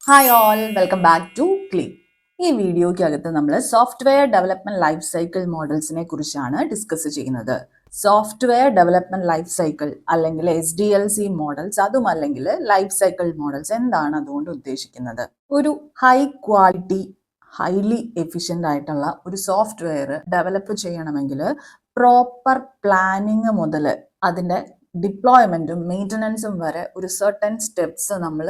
Hi all, welcome back to clean. ഈ വീഡിയോയ്ക്കകത്ത് നമ്മൾ സോഫ്റ്റ്വെയർ ഡെവലപ്മെന്റ് ലൈഫ് സൈക്കിൾ മോഡൽസിനെ കുറിച്ചാണ് ഡിസ്കസ് ചെയ്യുന്നത്. സോഫ്റ്റ്വെയർ ഡെവലപ്മെന്റ് ലൈഫ് സൈക്കിൾ അല്ലെങ്കിൽ SDLC മോഡൽസ്, അതുമല്ലെങ്കിൽ ലൈഫ് സൈക്കിൾ മോഡൽസ് എന്താണ് അതുകൊണ്ട് ഉദ്ദേശിക്കുന്നത്? ഒരു ഹൈ ക്വാളിറ്റി ഹൈലി എഫിഷ്യൻ്റ് ആയിട്ടുള്ള ഒരു സോഫ്റ്റ്വെയർ ഡെവലപ്പ് ചെയ്യണമെങ്കിൽ പ്രോപ്പർ പ്ലാനിങ് മുതൽ അതിൻ്റെ ഡിപ്ലോയ്മെൻറ്റും മെയിൻ്റനൻസും വരെ ഒരു സർട്ടൻ സ്റ്റെപ്സ് നമ്മൾ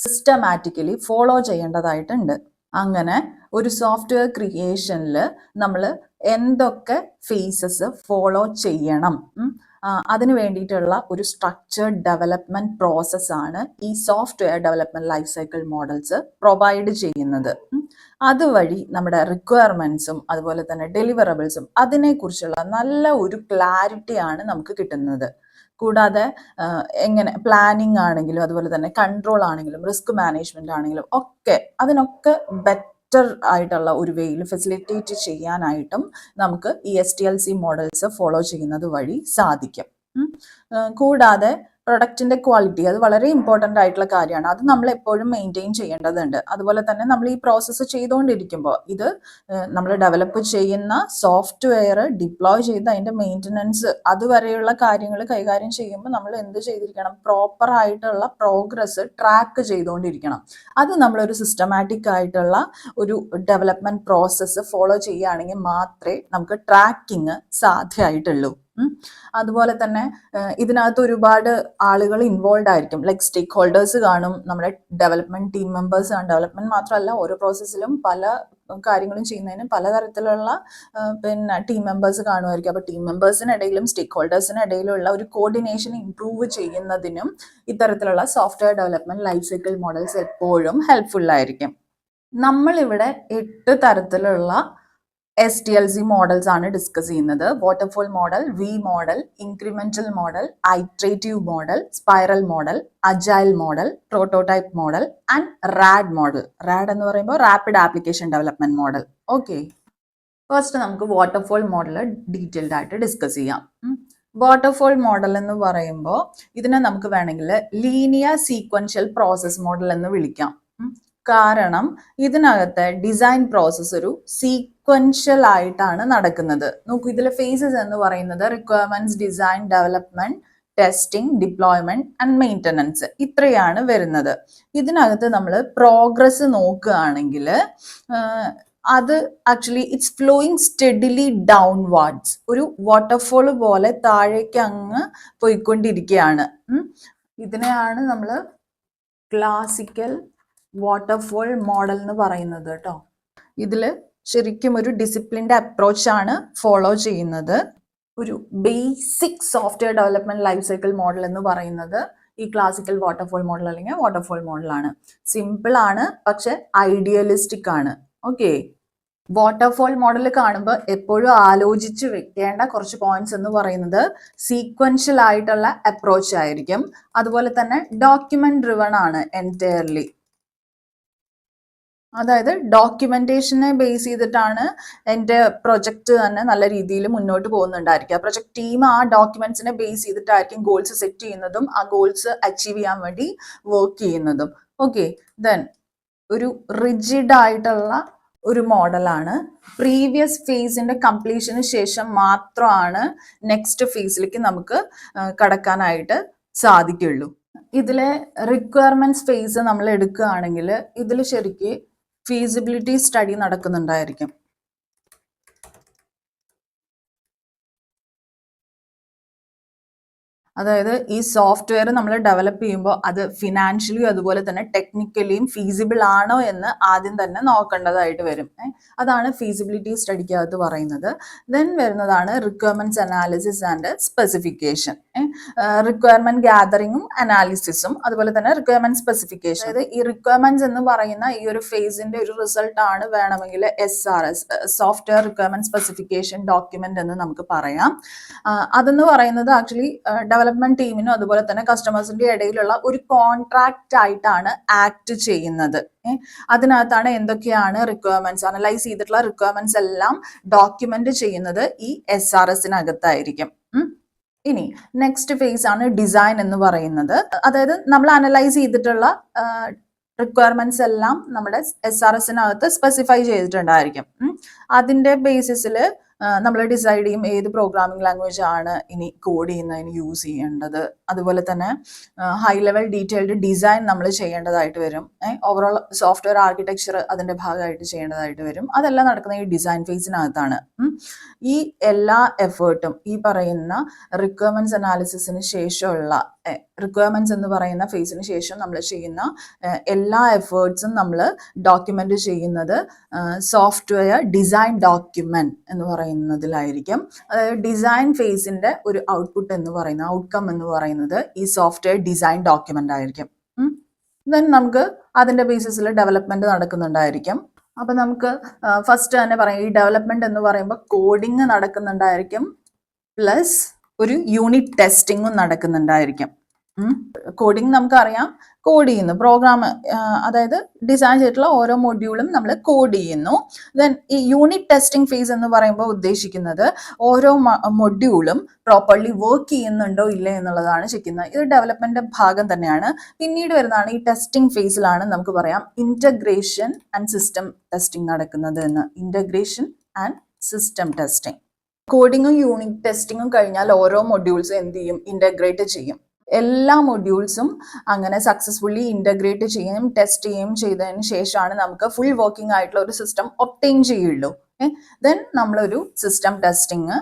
സിസ്റ്റമാറ്റിക്കലി ഫോളോ ചെയ്യേണ്ടതായിട്ടുണ്ട്. അങ്ങനെ ഒരു സോഫ്റ്റ്വെയർ ക്രിയേഷനിൽ നമ്മൾ എന്തൊക്കെ ഫേസസ് ഫോളോ ചെയ്യണം, അതിന് വേണ്ടിയിട്ടുള്ള ഒരു സ്ട്രക്ചർഡ് ഡെവലപ്മെന്റ് പ്രോസസ്സാണ് ഈ software development life cycle models provide ചെയ്യുന്നത്. അതുവഴി നമ്മുടെ റിക്വയർമെന്റ്സും അതുപോലെ തന്നെ ഡെലിവറബിൾസും അതിനെക്കുറിച്ചുള്ള നല്ല ഒരു ക്ലാരിറ്റിയാണ് നമുക്ക് കിട്ടുന്നത്. കൂടാതെ എങ്ങനെ പ്ലാനിങ് ആണെങ്കിലും അതുപോലെ തന്നെ കൺട്രോൾ ആണെങ്കിലും റിസ്ക് മാനേജ്മെന്റ് ആണെങ്കിലും ഒക്കെ അതിനൊക്കെ ബെറ്റർ ആയിട്ടുള്ള ഒരു വേയിൽ ഫെസിലിറ്റേറ്റ് ചെയ്യാനായിട്ടും നമുക്ക് ഈ SDLC മോഡൽസ് ഫോളോ ചെയ്യുന്നത് വഴി സാധിക്കും. കൂടാതെ പ്രൊഡക്റ്റിന്റെ ക്വാളിറ്റി അത് വളരെ ഇമ്പോർട്ടൻ്റ് ആയിട്ടുള്ള കാര്യമാണ്. അത് നമ്മൾ എപ്പോഴും മെയിൻറ്റെയിൻ ചെയ്യേണ്ടതുണ്ട്. അതുപോലെ തന്നെ നമ്മൾ ഈ പ്രോസസ്സ് ചെയ്തുകൊണ്ടിരിക്കുമ്പോൾ ഇത് നമ്മൾ ഡെവലപ്പ് ചെയ്യുന്ന സോഫ്റ്റ്വെയർ ഡിപ്ലോയ് ചെയ്ത് അതിൻ്റെ മെയിൻ്റനൻസ് അതുവരെയുള്ള കാര്യങ്ങൾ കൈകാര്യം ചെയ്യുമ്പോൾ നമ്മൾ എന്ത് ചെയ്തിരിക്കണം? പ്രോപ്പർ ആയിട്ടുള്ള പ്രോഗ്രസ് ട്രാക്ക് ചെയ്തുകൊണ്ടിരിക്കണം. അത് നമ്മളൊരു സിസ്റ്റമാറ്റിക് ആയിട്ടുള്ള ഒരു ഡെവലപ്മെന്റ് പ്രോസസ്സ് ഫോളോ ചെയ്യുകയാണെങ്കിൽ മാത്രമേ നമുക്ക് ട്രാക്കിങ് സാധ്യമായിട്ടുള്ളൂ. അതുപോലെ തന്നെ ഇതിനകത്ത് ഒരുപാട് ആളുകൾ ഇൻവോൾവ് ആയിരിക്കും. ലൈക്ക് സ്റ്റേക്ക് ഹോൾഡേഴ്സ് കാണും, നമ്മുടെ ഡെവലപ്മെന്റ് ടീം മെമ്പേഴ്സ് കാണും. ഡെവലപ്മെന്റ് മാത്രമല്ല, ഓരോ പ്രോസസ്സിലും പല കാര്യങ്ങളും ചെയ്യുന്നതിന് പലതരത്തിലുള്ള ടീം മെമ്പേഴ്സ് കാണുമായിരിക്കും. അപ്പോൾ ടീം മെമ്പേഴ്സിനിടയിലും സ്റ്റേക്ക് ഹോൾഡേഴ്സിനിടയിലുള്ള ഒരു കോർഡിനേഷൻ ഇംപ്രൂവ് ചെയ്യുന്നതിനും ഇത്തരത്തിലുള്ള software development life cycle models എപ്പോഴും ഹെൽപ്ഫുൾ ആയിരിക്കും. നമ്മളിവിടെ 8 തരത്തിലുള്ള SDLC മോഡൽസ് ആണ് ഡിസ്കസ് ചെയ്യുന്നത്. Waterfall model, V model, incremental model, iterative model, spiral model, agile model, prototype model and RAD model. RAD എന്ന് പറയുമ്പോൾ rapid application development model. Okay, first നമുക്ക് waterfall model detailed ആയിട്ട് discuss ചെയ്യാം. Waterfall model എന്ന് പറയുമ്പോൾ ഇതിനെ നമുക്ക് വേണമെങ്കിൽ ലീനിയർ സീക്വൻഷ്യൽ പ്രോസസ് മോഡൽ എന്ന് വിളിക്കാം. കാരണം ഇതിനകത്ത് ഡിസൈൻ പ്രോസസ്സ് ഒരു സീക്വൻഷ്യൽ ആയിട്ടാണ് നടക്കുന്നത്. നോക്കൂ, ഇതിലെ ഫേസസ് എന്ന് പറയുന്നത് requirements, design, development, testing, deployment and maintenance, ഇത്രയാണ് വരുന്നത്. ഇതിനകത്ത് നമ്മൾ പ്രോഗ്രസ് നോക്കുകയാണെങ്കിൽ അത് ആക്ച്വലി ഇറ്റ്സ് ഫ്ലോയിങ് സ്റ്റെഡിലി ഡൗൺവാർഡ്സ്, ഒരു വാട്ടർഫോൾ പോലെ താഴേക്ക് അങ്ങ് പോയിക്കൊണ്ടിരിക്കുകയാണ്. ഇതിനെയാണ് നമ്മൾ ക്ലാസിക്കൽ വാട്ടർഫോൾ മോഡൽ എന്ന് പറയുന്നത് കേട്ടോ. ഇതിൽ ശരിക്കും ഒരു ഡിസിപ്ലിൻഡ് അപ്രോച്ചാണ് ഫോളോ ചെയ്യുന്നത്. ഒരു basic software development life cycle model എന്ന് പറയുന്നത് ഈ ക്ലാസിക്കൽ വാട്ടർഫോൾ മോഡൽ അല്ലെങ്കിൽ വാട്ടർഫോൾ മോഡലാണ്. സിമ്പിൾ ആണ്, പക്ഷെ ഐഡിയലിസ്റ്റിക് ആണ്. ഓക്കെ, വാട്ടർഫോൾ മോഡൽ കാണുമ്പോൾ എപ്പോഴും ആലോചിച്ച് വെക്കേണ്ട കുറച്ച് പോയിന്റ്സ് എന്ന് പറയുന്നത് സീക്വൻഷ്യൽ ആയിട്ടുള്ള അപ്രോച്ച് ആയിരിക്കും. അതുപോലെ തന്നെ ഡോക്യുമെന്റ് ഡ്രിവൺ ആണ് എൻറ്റയർലി. അതായത് ഡോക്യുമെന്റേഷനെ ബേസ് ചെയ്തിട്ടാണ് എൻ്റെ പ്രൊജക്റ്റ് തന്നെ നല്ല രീതിയിൽ മുന്നോട്ട് പോകുന്നുണ്ടായിരിക്കുക. പ്രൊജക്ട് ടീം ആ ഡോക്യുമെന്റ്സിനെ ബേസ് ചെയ്തിട്ടായിരിക്കും ഗോൾസ് സെറ്റ് ചെയ്യുന്നതും ആ ഗോൾസ് അച്ചീവ് ചെയ്യാൻ വേണ്ടി വർക്ക് ചെയ്യുന്നതും. ഓക്കെ, ദെൻ ഒരു റിജിഡ് ആയിട്ടുള്ള ഒരു മോഡലാണ്. പ്രീവിയസ് ഫേസിന്റെ കംപ്ലീഷന് ശേഷം മാത്രമാണ് നെക്സ്റ്റ് ഫേസിലേക്ക് നമുക്ക് കടക്കാനായിട്ട് സാധിക്കുള്ളൂ. ഇതിലെ റിക്വയർമെന്റ്സ് ഫേസ് നമ്മൾ എടുക്കുകയാണെങ്കിൽ ഇതിൽ ശരിക്ക് ഫീസിബിലിറ്റി സ്റ്റഡി നടക്കുന്നുണ്ടായിരിക്കും. അതായത് ഈ സോഫ്റ്റ്വെയർ നമ്മൾ ഡെവലപ്പ് ചെയ്യുമ്പോൾ അത് ഫിനാൻഷ്യലിയും അതുപോലെ തന്നെ ടെക്നിക്കലിയും ഫീസിബിൾ ആണോ എന്ന് ആദ്യം തന്നെ നോക്കേണ്ടതായിട്ട് വരും. അതാണ് ഫീസിബിലിറ്റി സ്റ്റഡിക്കകത്ത് പറയുന്നത്. ദെൻ വരുന്നതാണ് requirements analysis and specification. Requirement ഗ്യാതറിങ്ങും അനാലിസിസും അതുപോലെ തന്നെ റിക്വയർമെന്റ് സ്പെസിഫിക്കേഷൻ. അതായത് ഈ റിക്വയർമെന്റ്സ് എന്ന് പറയുന്ന ഈ ഒരു ഫേസിന്റെ ഒരു റിസൾട്ട് ആണ് വേണമെങ്കിൽ SRS, software requirement specification document എന്ന് നമുക്ക് പറയാം. അതെന്ന് പറയുന്നത് ആക്ച്വലി ഡെവലപ്മെന്റ് ടീമിനും അതുപോലെ തന്നെ കസ്റ്റമേഴ്സിന്റെ ഇടയിലുള്ള ഒരു കോൺട്രാക്റ്റ് ആയിട്ടാണ് ആക്ട് ചെയ്യുന്നത്. അതിനകത്താണ് എന്തൊക്കെയാണ് റിക്വയർമെന്റ്സ് അനലൈസ് ചെയ്തിട്ടുള്ള റിക്വയർമെന്റ്സ് എല്ലാം ഡോക്യുമെന്റ് ചെയ്യുന്നത് ഈ SRSനകത്തായിരിക്കും. ഇനി നെക്സ്റ്റ് ഫേസ് ആണ് ഡിസൈൻ എന്ന് പറയുന്നത്. അതായത് നമ്മൾ അനലൈസ് ചെയ്തിട്ടുള്ള റിക്വയർമെന്റ്സ് എല്ലാം നമ്മുടെ SRSനകത്ത് സ്പെസിഫൈ ചെയ്തിട്ടുണ്ടായിരിക്കും. അതിന്റെ ബേസിസിൽ നമ്മൾ ഡിസൈഡ് ചെയ്യും ഏത് പ്രോഗ്രാമിംഗ് ലാംഗ്വേജ് ആണ് ഇനി കോഡ് ചെയ്യുന്നതിന് യൂസ് ചെയ്യേണ്ടത്. അതുപോലെ തന്നെ ഹൈ ലെവൽ ഡീറ്റെയിൽഡ് ഡിസൈൻ നമ്മൾ ചെയ്യേണ്ടതായിട്ട് വരും. ഓവറോൾ സോഫ്റ്റ്വെയർ ആർക്കിടെക്ചർ അതിന്റെ ഭാഗമായിട്ട് ചെയ്യേണ്ടതായിട്ട് വരും. അതെല്ലാം നടക്കുന്ന ഈ ഡിസൈൻ ഫേസിനകത്താണ്. ഈ എല്ലാ എഫേർട്ടും ഈ പറയുന്ന റിക്വയർമെന്റ്സ് അനാലിസിസിന് ശേഷമുള്ള റിക്വയർമെന്റ്സ് എന്ന് പറയുന്ന ഫേസിന് ശേഷം നമ്മൾ ചെയ്യുന്ന എല്ലാ എഫേർട്സും നമ്മൾ ഡോക്യുമെന്റ് ചെയ്യുന്നത് സോഫ്റ്റ്വെയർ ഡിസൈൻ ഡോക്യുമെന്റ് എന്ന് പറയുന്നതിലായിരിക്കും. അതായത് ഡിസൈൻ ഫേസിന്റെ ഒരു ഔട്ട്പുട്ട് എന്ന് പറയുന്ന ഔട്ട്കം എന്ന് പറയുന്നത് ഈ സോഫ്റ്റ്വെയർ ഡിസൈൻ ഡോക്യുമെന്റ് ആയിരിക്കും. ദെൻ നമുക്ക് അതിന്റെ ബേസിസിൽ ഡെവലപ്മെന്റ് നടക്കുന്നുണ്ടായിരിക്കും. അപ്പൊ നമുക്ക് ഫസ്റ്റ് തന്നെ പറയാം, ഈ ഡെവലപ്മെന്റ് എന്ന് പറയുമ്പോൾ കോഡിങ് നടക്കുന്നുണ്ടായിരിക്കും, പ്ലസ് ഒരു യൂണിറ്റ് ടെസ്റ്റിങ്ങും നടക്കുന്നുണ്ടായിരിക്കും. കോഡിങ് നമുക്കറിയാം, കോഡ് ചെയ്യുന്നു പ്രോഗ്രാം, അതായത് ഡിസൈൻ ചെയ്തിട്ടുള്ള ഓരോ മൊഡ്യൂളും നമ്മൾ കോഡ് ചെയ്യുന്നു. ദെൻ ഈ യൂണിറ്റ് ടെസ്റ്റിംഗ് ഫേസ് എന്ന് പറയുമ്പോൾ ഉദ്ദേശിക്കുന്നത് ഓരോ മൊഡ്യൂളും പ്രോപ്പർലി വർക്ക് ചെയ്യുന്നുണ്ടോ ഇല്ലേ എന്നുള്ളതാണ് ചെയ്യുന്നത്. ഇത് ഡെവലപ്മെന്റ് ഭാഗം തന്നെയാണ്. പിന്നീട് വരുന്നതാണ് ഈ ടെസ്റ്റിംഗ് ഫേസിലാണ് നമുക്ക് പറയാം ഇന്റഗ്രേഷൻ ആൻഡ് സിസ്റ്റം ടെസ്റ്റിംഗ് നടക്കുന്നത് എന്ന്. Integration and system testing. കോഡിങ്ങും യൂണിറ്റ് ടെസ്റ്റിങ്ങും കഴിഞ്ഞാൽ ഓരോ മൊഡ്യൂൾസും എന്ത് ചെയ്യും, ഇന്റഗ്രേറ്റ് ചെയ്യും. എല്ലാ മൊഡ്യൂൾസും അങ്ങനെ സക്സസ്ഫുള്ളി ഇന്റഗ്രേറ്റ് ചെയ്യുകയും ടെസ്റ്റ് ചെയ്യുകയും ചെയ്തതിന് ശേഷമാണ് നമുക്ക് ഫുൾ വർക്കിംഗ് ആയിട്ടുള്ള ഒരു സിസ്റ്റം ഒബ്റ്റെയിൻ ചെയ്യുള്ളൂ. ദെൻ നമ്മളൊരു സിസ്റ്റം ടെസ്റ്റിംഗ്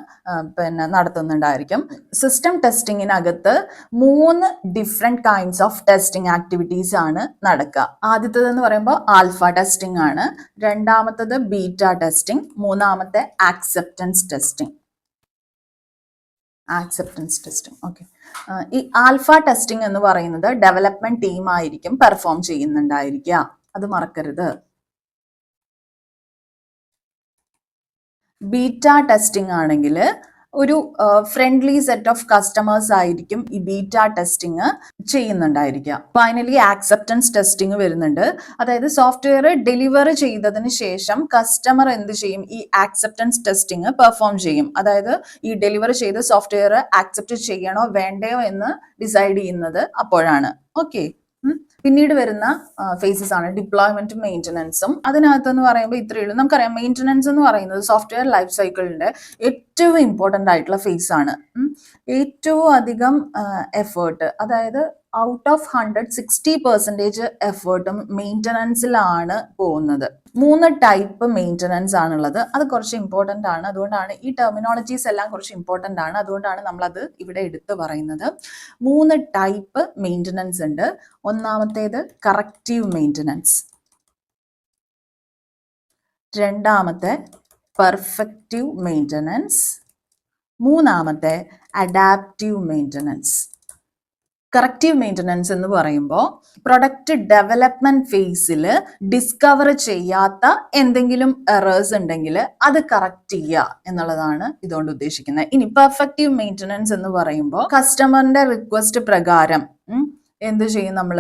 നടത്തുന്നുണ്ടായിരിക്കും. സിസ്റ്റം ടെസ്റ്റിങ്ങിനകത്ത് 3 different kinds of testing activities ആണ് നടക്കുക. ആദ്യത്തേതെന്ന് പറയുമ്പോൾ ആൽഫ ടെസ്റ്റിംഗ് ആണ്, രണ്ടാമത്തത് ബീറ്റ ടെസ്റ്റിംഗ്, മൂന്നാമത്തെ ആക്സെപ്റ്റൻസ് ടെസ്റ്റിംഗ്. ഓക്കെ. ഈ ആൽഫ ടെസ്റ്റിംഗ് എന്ന് പറയുന്നത് ഡെവലപ്മെന്റ് ടീം ആയിരിക്കും പെർഫോം ചെയ്യുന്നുണ്ടായിരിക്കുക, അത് മറക്കരുത്. ബീറ്റ ടെസ്റ്റിംഗ് ആണെങ്കിൽ ഒരു ഫ്രണ്ട്ലി സെറ്റ് ഓഫ് കസ്റ്റമേഴ്സ് ആയിരിക്കും ഈ ബീറ്റ ടെസ്റ്റിംഗ് ചെയ്യുന്നുണ്ടായിരിക്കുക. ഫൈനലി ആക്സെപ്റ്റൻസ് ടെസ്റ്റിംഗ് വരുന്നുണ്ട്. അതായത് സോഫ്റ്റ്വെയർ ഡെലിവർ ചെയ്തതിന് ശേഷം കസ്റ്റമർ എന്ത് ചെയ്യും, ഈ ആക്സെപ്റ്റൻസ് ടെസ്റ്റിംഗ് പെർഫോം ചെയ്യും. അതായത് ഈ ഡെലിവർ ചെയ്ത സോഫ്റ്റ്വെയർ ആക്സെപ്റ്റ് ചെയ്യണോ വേണ്ടയോ എന്ന് ഡിസൈഡ് ചെയ്യുന്നത് അപ്പോഴാണ്. ഓക്കെ. പിന്നീട് വരുന്ന ഫേസസ് ആണ് ഡിപ്ലോയ്മെന്റും മെയിൻ്റനൻസും. അതിനകത്തെന്ന് പറയുമ്പോൾ ഇത്രയേ ഉള്ളൂ. നമുക്കറിയാം മെയിൻ്റനൻസ് എന്ന് പറയുന്നത് സോഫ്റ്റ്വെയർ ലൈഫ് സൈക്കിളിന്റെ ഏറ്റവും ഇമ്പോർട്ടൻ്റ് ആയിട്ടുള്ള ഫേസ് ആണ്. ഏറ്റവും അധികം എഫേർട്ട്, അതായത് ഔട്ട് ഓഫ് 100 60% എഫേർട്ടും മെയിൻ്റനൻസിലാണ് പോകുന്നത്. 3 ടൈപ്പ് മെയിൻ്റനൻസ് ആണുള്ളത്. അത് കുറച്ച് ഇമ്പോർട്ടൻ്റ് ആണ്. അതുകൊണ്ടാണ് ഈ ടെർമിനോളജീസ് എല്ലാം കുറച്ച് ഇമ്പോർട്ടൻ്റ് ആണ്. അതുകൊണ്ടാണ് നമ്മളത് ഇവിടെ എടുത്തു പറയുന്നത്. 3 ടൈപ്പ് മെയിൻ്റനൻസ് ഉണ്ട്. ഒന്നാമത്തേത് കറക്റ്റീവ് മെയിൻ്റനൻസ്, രണ്ടാമത്തെ പെർഫെക്റ്റീവ് മെയിൻ്റനൻസ്, മൂന്നാമത്തെ അഡാപ്റ്റീവ് മെയിൻ്റനൻസ്. കറക്റ്റീവ് മെയിൻ്റനൻസ് എന്ന് പറയുമ്പോൾ പ്രൊഡക്റ്റ് ഡെവലപ്മെന്റ് ഫേസിൽ ഡിസ്കവർ ചെയ്യാത്ത എന്തെങ്കിലും എറേഴ്സ് ഉണ്ടെങ്കിൽ അത് കറക്റ്റ് ചെയ്യുക എന്നുള്ളതാണ് ഇതുകൊണ്ട് ഉദ്ദേശിക്കുന്നത്. ഇനി പെർഫെക്റ്റീവ് മെയിൻ്റനൻസ് എന്ന് പറയുമ്പോൾ കസ്റ്റമറിന്റെ റിക്വസ്റ്റ് പ്രകാരം എന്ത് ചെയ്യും, നമ്മൾ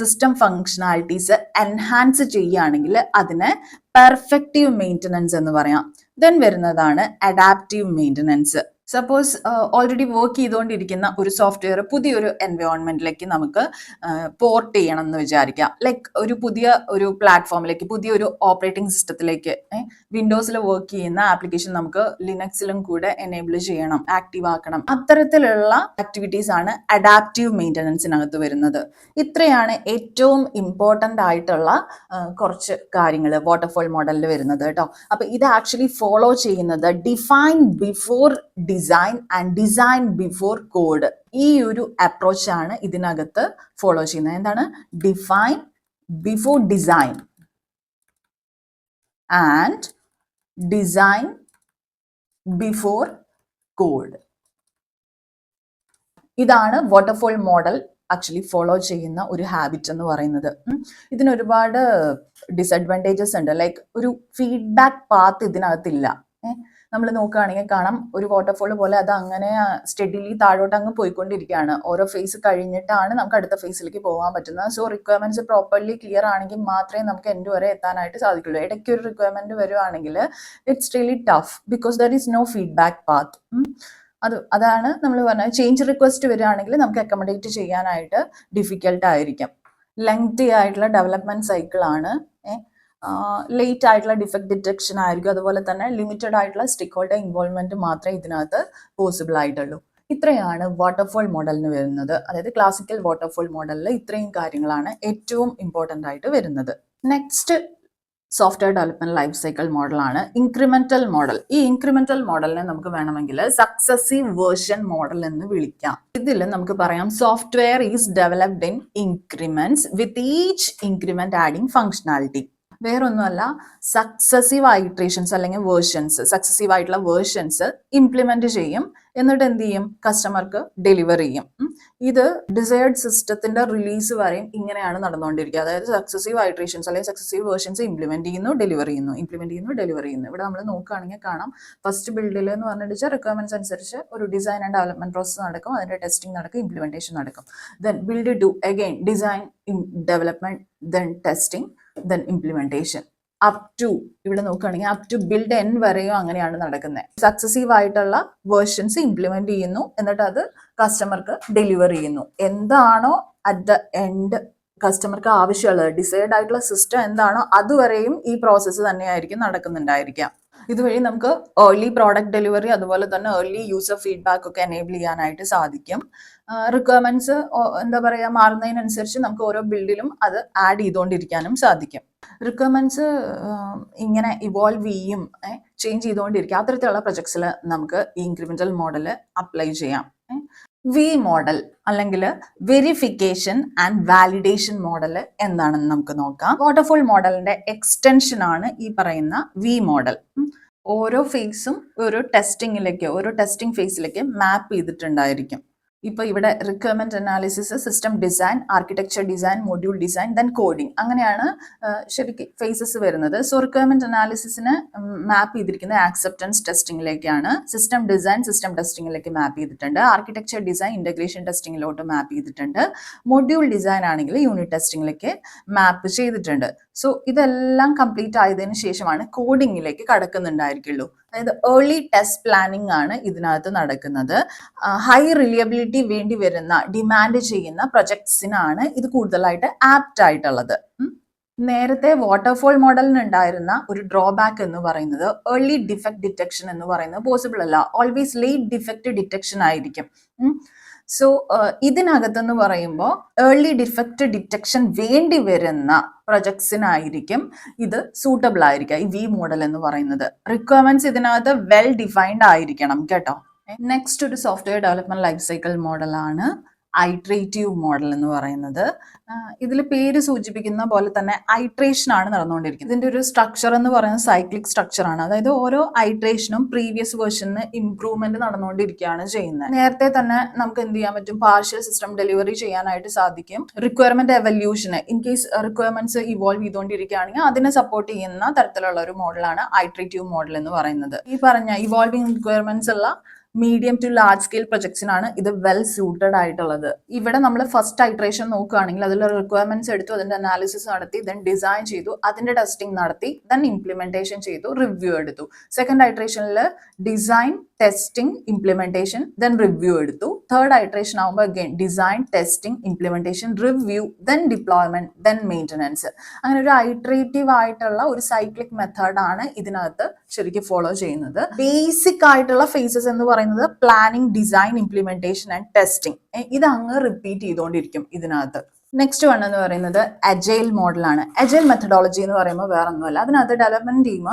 സിസ്റ്റം ഫങ്ഷനാലിറ്റീസ് എൻഹാൻസ് ചെയ്യുകയാണെങ്കിൽ അതിനെ പെർഫെക്റ്റീവ് മെയിൻ്റനൻസ് എന്ന് പറയാം. ദെൻ വരുന്നതാണ് adaptive maintenance. Suppose already work ചെയ്തുകൊണ്ടിരിക്കുന്ന ഒരു സോഫ്റ്റ്വെയർ പുതിയൊരു എൻവയോൺമെന്റിലേക്ക് നമുക്ക് പോർട്ട് ചെയ്യണം എന്ന് വിചാരിക്കാം. ലൈക്ക് ഒരു പ്ലാറ്റ്ഫോമിലേക്ക്, പുതിയൊരു ഓപ്പറേറ്റിംഗ് സിസ്റ്റത്തിലേക്ക്, വിൻഡോസിൽ വർക്ക് ചെയ്യുന്ന ആപ്ലിക്കേഷൻ നമുക്ക് ലിനക്സിലും കൂടെ എനേബിൾ ചെയ്യണം, ആക്റ്റീവ് ആക്കണം. അത്തരത്തിലുള്ള ആക്ടിവിറ്റീസ് ആണ് അഡാപ്റ്റീവ് മെയിൻ്റനൻസിനകത്ത് വരുന്നത്. ഇത്രയാണ് ഏറ്റവും ഇമ്പോർട്ടൻ്റ് ആയിട്ടുള്ള കുറച്ച് കാര്യങ്ങൾ വാട്ടർഫോൾ മോഡലിൽ വരുന്നത് കേട്ടോ. അപ്പൊ ഇത് ആക്ച്വലി ഫോളോ ചെയ്യുന്നത് define before design and design before code. ഈ ഒരു അപ്രോച്ച് ആണ് ഇതിനകത്ത് ഫോളോ ചെയ്യുന്നത്. എന്താണ്? Define before design and design before code. ഇതാണ് വാട്ടർഫോൾ മോഡൽ ആക്ച്വലി ഫോളോ ചെയ്യുന്ന ഒരു ഹാബിറ്റ് എന്ന് പറയുന്നത്. ഇതിന് ഒരുപാട് ഡിസഡ്വാൻറ്റേജസ് ഉണ്ട്. ലൈക്ക് ഒരു ഫീഡ്ബാക്ക് പാത്ത് ഇതിനകത്തില്ല. നമ്മൾ നോക്കുകയാണെങ്കിൽ കാണാം, ഒരു വാട്ടർഫോൾ പോലെ അത് അങ്ങനെ സ്റ്റഡിലി താഴോട്ട് അങ്ങ് പോയിക്കൊണ്ടിരിക്കുകയാണ്. ഓരോ ഫേസ് കഴിഞ്ഞിട്ടാണ് നമുക്ക് അടുത്ത ഫേസിലേക്ക് പോകാൻ പറ്റുന്നത്. സോ റിക്വയർമെന്റ്സ് പ്രോപ്പർലി ക്ലിയർ ആണെങ്കിൽ മാത്രമേ നമുക്ക് എൻഡ് വരെ എത്താനായിട്ട് സാധിക്കുള്ളൂ. ഇടയ്ക്ക് ഒരു റിക്വയർമെന്റ് വരുവാണെങ്കിൽ it's really tough because there is no feedback path. അതാണ് നമ്മൾ പറഞ്ഞത്. ചേഞ്ച് റിക്വസ്റ്റ് വരികയാണെങ്കിൽ നമുക്ക് അക്കോമഡേറ്റ് ചെയ്യാനായിട്ട് ഡിഫിക്കൽട്ട് ആയിരിക്കും. ലെങ്തി ആയിട്ടുള്ള ഡെവലപ്മെന്റ് സൈക്കിൾ ആണ്. ലേറ്റ് ആയിട്ടുള്ള ഡിഫക്ട് ഡിറ്റക്ഷൻ ആയിരിക്കും. അതുപോലെ തന്നെ ലിമിറ്റഡ് ആയിട്ടുള്ള സ്റ്റേക്ക് ഹോൾഡർ ഇൻവോൾവ്മെന്റ് മാത്രമേ ഇതിനകത്ത് പോസിബിൾ ആയിട്ടുള്ളൂ. ഇത്രയാണ് വാട്ടർഫോൾ മോഡലിന് വരുന്നത്. അതായത് ക്ലാസിക്കൽ വാട്ടർഫോൾ മോഡലിൽ ഇത്രയും കാര്യങ്ങളാണ് ഏറ്റവും ഇമ്പോർട്ടൻ്റ് ആയിട്ട് വരുന്നത്. Next software development life cycle മോഡലാണ് ഇൻക്രിമെന്റൽ മോഡൽ. ഈ ഇൻക്രിമെന്റൽ മോഡലിനെ നമുക്ക് വേണമെങ്കിൽ സക്സസീവ് വേർഷൻ മോഡൽ എന്ന് വിളിക്കാം. ഇതിൽ നമുക്ക് പറയാം software is developed in increments with each increment adding functionality. വേറൊന്നുമല്ല, സക്സസീവ് ഐട്രേഷൻസ് അല്ലെങ്കിൽ വേർഷൻസ്, സക്സസീവ് ആയിട്ടുള്ള വേർഷൻസ് ഇംപ്ലിമെന്റ് ചെയ്യും. എന്നിട്ട് എന്ത് ചെയ്യും? കസ്റ്റമർക്ക് ഡെലിവർ ചെയ്യും. ഇത് ഡിസൈർഡ് സിസ്റ്റത്തിന്റെ റിലീസ് വരെയും ഇങ്ങനെയാണ് നടന്നുകൊണ്ടിരിക്കുക. അതായത് സക്സസീവ് ഐട്രേഷൻസ് അല്ലെങ്കിൽ സക്സസീവ് വേർഷൻസ് ഇംപ്ലിമെന്റ് ചെയ്യുന്നു, ഡെലിവർ ചെയ്യുന്നു, ഇംപ്ലിമെന്റ് ചെയ്യുന്നു, ഡെലിവർ ചെയ്യുന്നു. ഇവിടെ നമ്മൾ നോക്കുകയാണെങ്കിൽ കാണാം, ഫസ്റ്റ് ബിൽഡിൽ എന്ന് പറഞ്ഞിട്ട് റിക്വയർമെന്റ്സ് അനുസരിച്ച് ഒരു ഡിസൈൻ ആൻഡ് ഡെവലപ്മെന്റ് പ്രോസസ് നടക്കും, അതിന്റെ ടെസ്റ്റിംഗ് നടക്കും, ഇംപ്ലിമെന്റേഷൻ നടക്കും. Then build two again design, development, then testing, then implementation. Up to ഇവിടെ നോക്കുകയാണെങ്കിൽ അപ് ടു ബിൽഡ് എൻ വരെയോ അങ്ങനെയാണ് നടക്കുന്നത്. സക്സസീവ് ആയിട്ടുള്ള വേർഷൻസ് ഇംപ്ലിമെന്റ് ചെയ്യുന്നു, എന്നിട്ട് അത് കസ്റ്റമർക്ക് ഡെലിവർ ചെയ്യുന്നു. എന്താണോ അറ്റ് ദ എൻഡ് കസ്റ്റമർക്ക് ആവശ്യമുള്ളത്, ഡിസൈഡ് ആയിട്ടുള്ള സിസ്റ്റം എന്താണോ അതുവരെയും ഈ പ്രോസസ്സ് തന്നെയായിരിക്കും നടക്കുന്നുണ്ടായിരിക്കാം. ഇതുവഴി നമുക്ക് ഏർലി പ്രോഡക്റ്റ് ഡെലിവറി അതുപോലെ തന്നെ ഏർലി യൂസർ ഫീഡ്ബാക്ക് ഒക്കെ എനേബിൾ ചെയ്യാനായിട്ട് സാധിക്കും. റിക്വയർമെന്റ്സ് എന്താ പറയുക മാറുന്നതിനനുസരിച്ച് നമുക്ക് ഓരോ ബിൽഡിലും അത് ആഡ് ചെയ്തുകൊണ്ടിരിക്കാനും സാധിക്കും. റിക്വയർമെന്റ്സ് ഇങ്ങനെ ഇവോൾവ് ചെയ്യും, ചേഞ്ച് ചെയ്തുകൊണ്ടിരിക്കുക. അത്തരത്തിലുള്ള പ്രൊജക്ട്സിൽ നമുക്ക് ഈ ഇൻക്രിമെന്റൽ മോഡൽ അപ്ലൈ ചെയ്യാം. വി മോഡൽ അല്ലെങ്കിൽ വെരിഫിക്കേഷൻ ആൻഡ് വാലിഡേഷൻ മോഡൽ എന്താണെന്ന് നമുക്ക് നോക്കാം. വാട്ടർഫോൾ മോഡലിന്റെ എക്സ്റ്റൻഷൻ ആണ് ഈ പറയുന്ന വി മോഡൽ. ഓരോ ഫേസും ഓരോ ടെസ്റ്റിംഗ് ഫേസിലേക്ക് മാപ്പ് ചെയ്തിട്ടുണ്ടായിരിക്കും. ഇപ്പൊ ഇവിടെ requirement analysis, system design, architecture design, module design, then coding, അങ്ങനെയാണ് ശരിക്കും ഫേസസ് വരുന്നത്. സോ റിക്വയർമെന്റ് അനാലിസിസിന് മാപ്പ് ചെയ്തിരിക്കുന്നത് ആക്സെപ്റ്റൻസ് ടെസ്റ്റിംഗിലേക്കാണ്. സിസ്റ്റം ഡിസൈൻ സിസ്റ്റം ടെസ്റ്റിംഗിലേക്ക് മാപ്പ് ചെയ്തിട്ടുണ്ട്. ആർക്കിടെക്ചർ ഡിസൈൻ ഇന്റഗ്രേഷൻ ടെസ്റ്റിംഗിലോട്ട് മാപ്പ് ചെയ്തിട്ടുണ്ട്. മൊഡ്യൂൾ ഡിസൈൻ ആണെങ്കിൽ യൂണിറ്റ് ടെസ്റ്റിംഗിലേക്ക് മാപ്പ് ചെയ്തിട്ടുണ്ട്. സോ ഇതെല്ലാം കംപ്ലീറ്റ് ആയതിനു ശേഷമാണ് കോഡിങ്ങിലേക്ക് കടക്കുന്നുണ്ടായിരിക്കുള്ളൂ. അതായത് ഏർലി ടെസ്റ്റ് പ്ലാനിങ് ആണ് ഇതിനകത്ത് നടക്കുന്നത്. ഹൈ റിലയബിലിറ്റി വേണ്ടി വരുന്ന ഡിമാൻഡ് ചെയ്യുന്ന പ്രൊജക്ട്സിനാണ് ഇത് കൂടുതലായിട്ട് ആപ്റ്റ് ആയിട്ടുള്ളത്. നേരത്തെ വാട്ടർഫോൾ മോഡലിന് ഉണ്ടായിരുന്ന ഒരു ഡ്രോബാക്ക് എന്ന് പറയുന്നത് ഏർലി ഡിഫക്ട് ഡിറ്റക്ഷൻ എന്ന് പറയുന്നത് പോസിബിൾ അല്ല. ഓൾവേസ് ലേറ്റ് ഡിഫക്ട് ഡിറ്റക്ഷൻ ആയിരിക്കും. സോ ഇതിനകത്തെന്ന് പറയുമ്പോൾ ഏർലി ഡിഫക്റ്റ് ഡിറ്റക്ഷൻ വേണ്ടി വരുന്ന പ്രൊജക്ട്സിനായിരിക്കും ഇത് സൂട്ടബിൾ ആയിരിക്കുക, ഈ വി മോഡൽ എന്ന് പറയുന്നത്. റിക്വയർമെന്റ്സ് ഇതിനകത്ത് വെൽ ഡിഫൈൻഡ് ആയിരിക്കണം കേട്ടോ. നെക്സ്റ്റ് ഒരു സോഫ്റ്റ്വെയർ ഡെവലപ്മെന്റ് ലൈഫ് സൈക്കിൾ മോഡലാണ് ഐട്രേറ്റീവ് മോഡൽ എന്ന് പറയുന്നത്. ഇതിൽ പേര് സൂചിപ്പിക്കുന്ന പോലെ തന്നെ ഐട്രേഷൻ ആണ് നടന്നുകൊണ്ടിരിക്കുന്നത്. ഇതിന്റെ ഒരു സ്ട്രക്ചർ എന്ന് പറയുന്നത് സൈക്ലിക് സ്ട്രക്ചർ ആണ്. അതായത് ഓരോ ഐട്രേഷനും പ്രീവിയസ് വേർഷന് ഇംപ്രൂവ്മെന്റ് നടന്നുകൊണ്ടിരിക്കുകയാണ് ചെയ്യുന്നത്. നേരത്തെ തന്നെ നമുക്ക് എന്ത് ചെയ്യാൻ പറ്റും? പാർഷ്യൽ സിസ്റ്റം ഡെലിവറി ചെയ്യാനായിട്ട് സാധിക്കും. റിക്വയർമെന്റ് എവല്യൂഷന് ഇൻ കേസ് റിക്വയർമെന്റ്സ് ഇവോൾവ് ചെയ്തുകൊണ്ടിരിക്കുകയാണെങ്കിൽ അതിനെ സപ്പോർട്ട് ചെയ്യുന്ന തരത്തിലുള്ള ഒരു മോഡലാണ് ഐട്രേറ്റീവ് മോഡൽ എന്ന് പറയുന്നത്. ഈ പറഞ്ഞ ഇവോൾവിംഗ് റിക്വയർമെന്റ്സ് ഉള്ള മീഡിയം ടു ലാർജ് സ്കെയിൽ പ്രൊജക്ട്സിനാണ് ഇത് വെൽ സ്യൂട്ടഡ് ആയിട്ടുള്ളത്. ഇവിടെ നമ്മൾ ഫസ്റ്റ് ഐട്രേഷൻ നോക്കുകയാണെങ്കിൽ അതിൽ റിക്വയർമെന്റ്സ് എടുത്തു, അതിന്റെ അനാലിസിസ് നടത്തി, ദെൻ ഡിസൈൻ ചെയ്തു, അതിന്റെ ടെസ്റ്റിംഗ് നടത്തി, ദെൻ ഇംപ്ലിമെന്റേഷൻ ചെയ്തു, റിവ്യൂ എടുത്തു. സെക്കൻഡ് ഐട്രേഷനിൽ design, testing, implementation, then review എടുത്തു. തേർഡ് ഐട്രേഷൻ ആകുമ്പോൾ again design, testing, implementation, review, then deployment, then maintenance. അങ്ങനെ ഒരു ഐട്രേറ്റീവ് ആയിട്ടുള്ള ഒരു സൈക്ലിക് മെത്തേഡാണ് ഇതിനകത്ത് ശരിക്കും ഫോളോ ചെയ്യുന്നത്. ബേസിക് ആയിട്ടുള്ള ഫേസസ് എന്ന് പറയുന്നത് planning, design, implementation and testing. ഇത് അങ്ങ് റിപ്പീറ്റ് ചെയ്തുകൊണ്ടിരിക്കും ഇതിനകത്ത്. നെക്സ്റ്റ് വൺ എന്ന് പറയുന്നത് അജൈൽ മോഡലാണ്. അജൈൽ മെത്തഡോളജി എന്ന് പറയുമ്പോൾ വേറെ ഒന്നുമല്ല, അതിനകത്ത് ഡെവലപ്മെന്റ് ടീം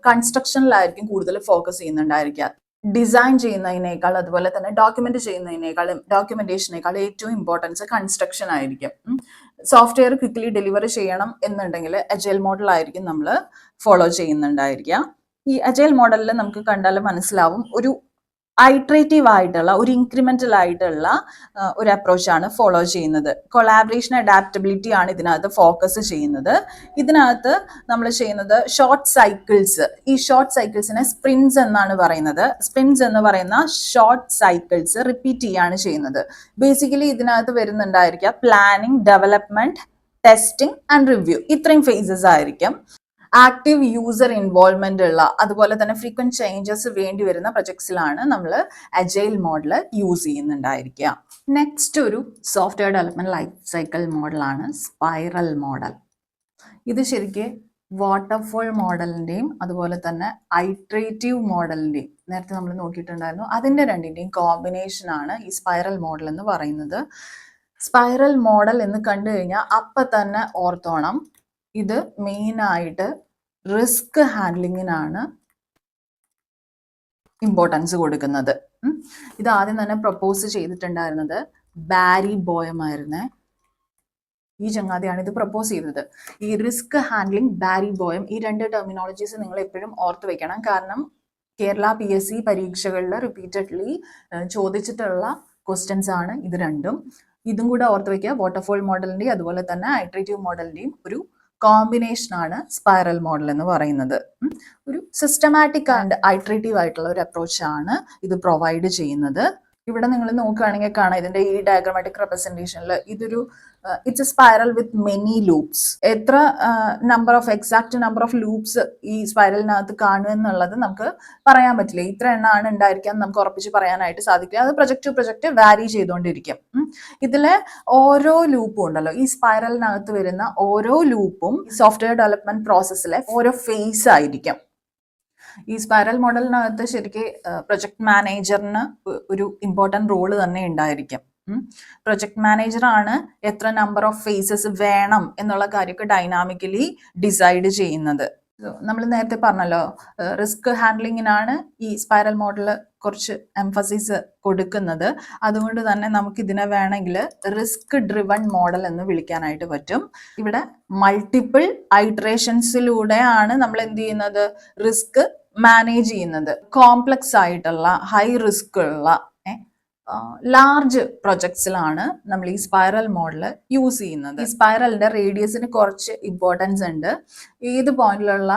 കൺസ്ട്രക്ഷനിലായിരിക്കും കൂടുതൽ ഫോക്കസ് ചെയ്യുന്നുണ്ടായിരിക്കുക. ഡിസൈൻ ചെയ്യുന്നതിനേക്കാൾ അതുപോലെ തന്നെ ഡോക്യുമെന്റ് ചെയ്യുന്നതിനേക്കാളും ഡോക്യുമെന്റേഷനേക്കാളും ഏറ്റവും ഇമ്പോർട്ടൻസ് കൺസ്ട്രക്ഷൻ ആയിരിക്കും. സോഫ്റ്റ്വെയർ ക്വിക്ക്ലി ഡെലിവറി ചെയ്യണം എന്നുണ്ടെങ്കിൽ അജൈൽ മോഡൽ ആയിരിക്കും നമ്മൾ ഫോളോ ചെയ്യുന്നുണ്ടായിരിക്കുക. ഈ അജൈൽ മോഡലിൽ നമുക്ക് കണ്ടാൽ മനസ്സിലാവും ഒരു ഐട്രേറ്റീവ് ആയിട്ടുള്ള ഒരു ഇൻക്രിമെന്റൽ ആയിട്ടുള്ള ഒരു അപ്രോച്ചാണ് ഫോളോ ചെയ്യുന്നത്. കൊളാബറേഷൻ, അഡാപ്റ്റബിലിറ്റി ആണ് ഇതിനകത്ത് ഫോക്കസ് ചെയ്യുന്നത്. ഇതിനകത്ത് നമ്മൾ ചെയ്യുന്നത് ഷോർട്ട് സൈക്കിൾസ്. ഈ ഷോർട്ട് സൈക്കിൾസിനെ സ്പ്രിന്റ്സ് എന്നാണ് പറയുന്നത്. സ്പ്രിന്റ്സ് എന്ന് പറയുന്ന ഷോർട്ട് സൈക്കിൾസ് റിപ്പീറ്റ് ചെയ്യാണ് ചെയ്യുന്നത്. ബേസിക്കലി ഇതിനകത്ത് വരുന്നുണ്ടായിരിക്കുക planning, development, testing and review. ഇത്രയും ഫേസസ് ആയിരിക്കും. ആക്റ്റീവ് യൂസർ ഇൻവോൾവ്മെന്റ് ഉള്ള അതുപോലെ തന്നെ ഫ്രീക്വന്റ് ചേഞ്ചസ് വേണ്ടി വരുന്ന പ്രൊജക്ട്സിലാണ് നമ്മൾ അജൈൽ മോഡൽ യൂസ് ചെയ്യുന്നുണ്ടായിരിക്കുക. നെക്സ്റ്റ് ഒരു സോഫ്റ്റ്വെയർ ഡെവലപ്മെന്റ് ലൈഫ് സൈക്കിൾ മോഡലാണ് സ്പൈറൽ മോഡൽ. ഇത് ശരിക്കും വാട്ടർഫോൾ മോഡലിൻ്റെയും അതുപോലെ തന്നെ ഐട്രേറ്റീവ് മോഡലിൻ്റെയും നേരത്തെ നമ്മൾ നോക്കിയിട്ടുണ്ടായിരുന്നു, അതിൻ്റെ രണ്ടിൻ്റെയും കോമ്പിനേഷനാണ് ഈ സ്പൈറൽ മോഡൽ എന്ന് പറയുന്നത്. സ്പൈറൽ മോഡൽ എന്ന് കണ്ടു കഴിഞ്ഞാൽ അപ്പം തന്നെ ഓർത്തോണം, ഇത് മെയിനായിട്ട് റിസ്ക് ഹാൻഡ്ലിങ്ങിനാണ് ഇമ്പോർട്ടൻസ് കൊടുക്കുന്നത്. ഇത് ആദ്യം തന്നെ പ്രപ്പോസ് ചെയ്തിട്ടുണ്ടായിരുന്നത് ബാരി ബോയം ആയിരുന്നേ. ഈ ചങ്ങാതിയാണ് ഇത് പ്രപ്പോസ് ചെയ്തത്. ഈ റിസ്ക് ഹാൻഡ്ലിംഗ്, ബാരി ബോയം, ഈ രണ്ട് ടെർമിനോളജീസ് നിങ്ങൾ എപ്പോഴും ഓർത്ത് വെക്കണം. കാരണം കേരള PSC പരീക്ഷകളിൽ റിപ്പീറ്റഡ്ലി ചോദിച്ചിട്ടുള്ള ക്വസ്റ്റ്യൻസ് ആണ് ഇത് രണ്ടും. ഇതും കൂടെ ഓർത്ത് വെക്കുക. വാട്ടർഫോൾ മോഡലിൻ്റെയും അതുപോലെ തന്നെ ഐട്രേറ്റീവ് മോഡലിൻ്റെയും ഒരു കോമ്പിനേഷനാണ് സ്പൈറൽ മോഡൽ എന്ന് പറയുന്നത്. ഒരു സിസ്റ്റമാറ്റിക് ആൻഡ് ഐട്രേറ്റീവ് ആയിട്ടുള്ള ഒരു അപ്രോച്ചാണ് ഇത് പ്രൊവൈഡ് ചെയ്യുന്നത്. ഇവിടെ നിങ്ങൾ നോക്കുകയാണെങ്കിൽ കാണാം, ഇതിന്റെ ഈ ഡയഗ്രമാറ്റിക് റെപ്രസെന്റേഷനിൽ ഇതൊരു it's A spiral with many loops. എത്ര എക്സാക്ട് നമ്പർ ഓഫ് ലൂപ്സ് ഈ സ്പൈറലിനകത്ത് കാണുക എന്നുള്ളത് നമുക്ക് പറയാൻ പറ്റില്ല. ഇത്ര എണ്ണമാണ് ഉണ്ടായിരിക്കാൻ നമുക്ക് ഉറപ്പിച്ച് പറയാനായിട്ട് സാധിക്കില്ല. അത് പ്രൊജക്ട് ടു പ്രൊജക്ട് വാരി ചെയ്തുകൊണ്ടിരിക്കും. ഇതിലെ ഓരോ ലൂപ്പും ഉണ്ടല്ലോ, ഈ സ്പൈറലിനകത്ത് വരുന്ന ഓരോ ലൂപ്പും സോഫ്റ്റ്വെയർ ഡെവലപ്മെന്റ് പ്രോസസ്സിലെ ഓരോ ഫേസ് ആയിരിക്കും. ഈ സ്പൈറൽ മോഡലിനകത്ത് ശരിക്കും പ്രൊജക്ട് മാനേജറിന് ഒരു ഇമ്പോർട്ടൻറ്റ് റോള് തന്നെ ഉണ്ടായിരിക്കും. പ്രൊജക്ട് മാനേജറാണ് എത്ര നമ്പർ ഓഫ് ഫേസസ് വേണം എന്നുള്ള കാര്യമൊക്കെ ഡൈനാമിക്കലി ഡിസൈഡ് ചെയ്യുന്നത്. നമ്മൾ നേരത്തെ പറഞ്ഞല്ലോ, റിസ്ക് ഹാൻഡ്ലിങ്ങിനാണ് ഈ സ്പൈറൽ മോഡൽ കുറച്ച് എംഫസിസ് കൊടുക്കുന്നത്. അതുകൊണ്ട് തന്നെ നമുക്ക് ഇതിനെ വേണമെങ്കിൽ റിസ്ക് ഡ്രിവൺ മോഡൽ എന്ന് വിളിക്കാനായിട്ട് പറ്റും. ഇവിടെ മൾട്ടിപ്പിൾ ഐട്രേഷൻസിലൂടെയാണ് നമ്മൾ എന്ത് ചെയ്യുന്നത്, റിസ്ക് മാനേജ് ചെയ്യുന്നത്. കോംപ്ലക്സ് ആയിട്ടുള്ള ഹൈ റിസ്ക് ഉള്ള ലാർജ് പ്രൊജക്ട്സിലാണ് നമ്മൾ ഈ സ്പൈറൽ മോഡൽ യൂസ് ചെയ്യുന്നത്. ഈ സ്പൈറലിന്റെ റേഡിയസിന് കുറച്ച് ഇമ്പോർട്ടൻസ് ഉണ്ട്. ഏത് പോയിന്റിലുള്ള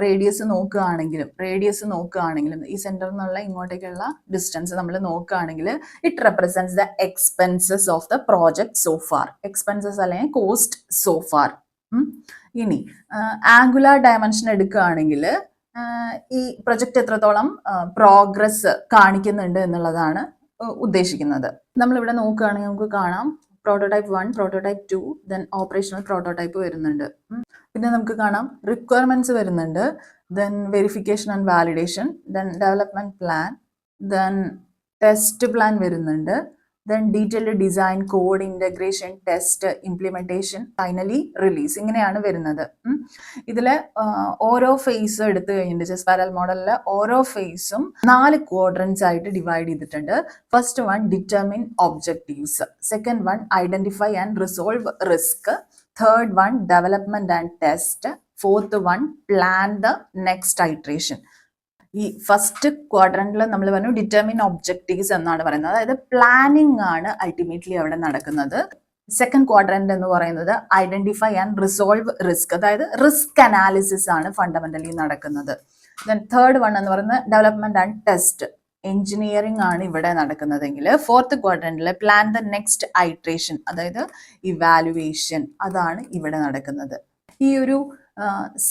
റേഡിയസ് നോക്കുകയാണെങ്കിലും ഈ സെന്ററിൽ നിന്നുള്ള ഇങ്ങോട്ടേക്കുള്ള ഡിസ്റ്റൻസ് നമ്മൾ നോക്കുകയാണെങ്കിൽ it represents the expenses of the project so far. Expenses അല്ലെങ്കിൽ കോസ്റ്റ് സോ ഫാർ. ഇനി ആംഗുലാർ ഡയമെൻഷൻ എടുക്കുകയാണെങ്കിൽ ഈ പ്രൊജക്ട് എത്രത്തോളം പ്രോഗ്രസ് കാണിക്കുന്നുണ്ട് എന്നുള്ളതാണ് ഉദ്ദേശിക്കുന്നത്. നമ്മളിവിടെ നോക്കുകയാണെങ്കിൽ നമുക്ക് കാണാം prototype 1, prototype 2, then operational prototype വരുന്നുണ്ട്. പിന്നെ നമുക്ക് കാണാം റിക്വയർമെന്റ്സ് വരുന്നുണ്ട്, then verification and validation, then development plan, then test plan വരുന്നുണ്ട്, then detailed design, code, integration, test, implementation, finally release. ഇങ്ങനെയാണ് വരുന്നത്. ഇതിലെ ഓരോ ഫേസ് എടുത്തു കഴിഞ്ഞിട്ട് സ്പൈറൽ മോഡലിലെ ഓരോ ഫേസും 4 ക്വാഡ്രൻസ് ആയിട്ട് ഡിവൈഡ് ചെയ്തിട്ടുണ്ട്. First one determine objectives, second one identify and resolve risk, third one development and test, fourth one plan the next iteration. ഈ ഫസ്റ്റ് ക്വാഡ്രന്റിൽ നമ്മൾ പറഞ്ഞു ഡിറ്റർമിൻ ഒബ്ജക്റ്റീവ്സ് എന്നാണ് പറയുന്നത്, അതായത് പ്ലാനിങ് ആണ് അൾട്ടിമേറ്റ്ലി അവിടെ നടക്കുന്നത്. സെക്കൻഡ് ക്വാഡ്രന്റ് എന്ന് പറയുന്നത് ഐഡന്റിഫൈ ആൻഡ് റിസോൾവ് റിസ്ക്, അതായത് റിസ്ക് അനാലിസിസ് ആണ് ഫണ്ടമെന്റലി നടക്കുന്നത്. ദെൻ തേർഡ് വൺ എന്ന് പറയുന്നത് ഡെവലപ്മെന്റ് ആൻഡ് ടെസ്റ്റ്, എഞ്ചിനീയറിംഗ് ആണ് ഇവിടെ നടക്കുന്നതെങ്കിൽ ഫോർത്ത് ക്വാഡ്രന്റിൽ പ്ലാൻ ദ നെക്സ്റ്റ് ഐട്രേഷൻ, അതായത് ഇവാലുവേഷൻ, അതാണ് ഇവിടെ നടക്കുന്നത്. ഈ ഒരു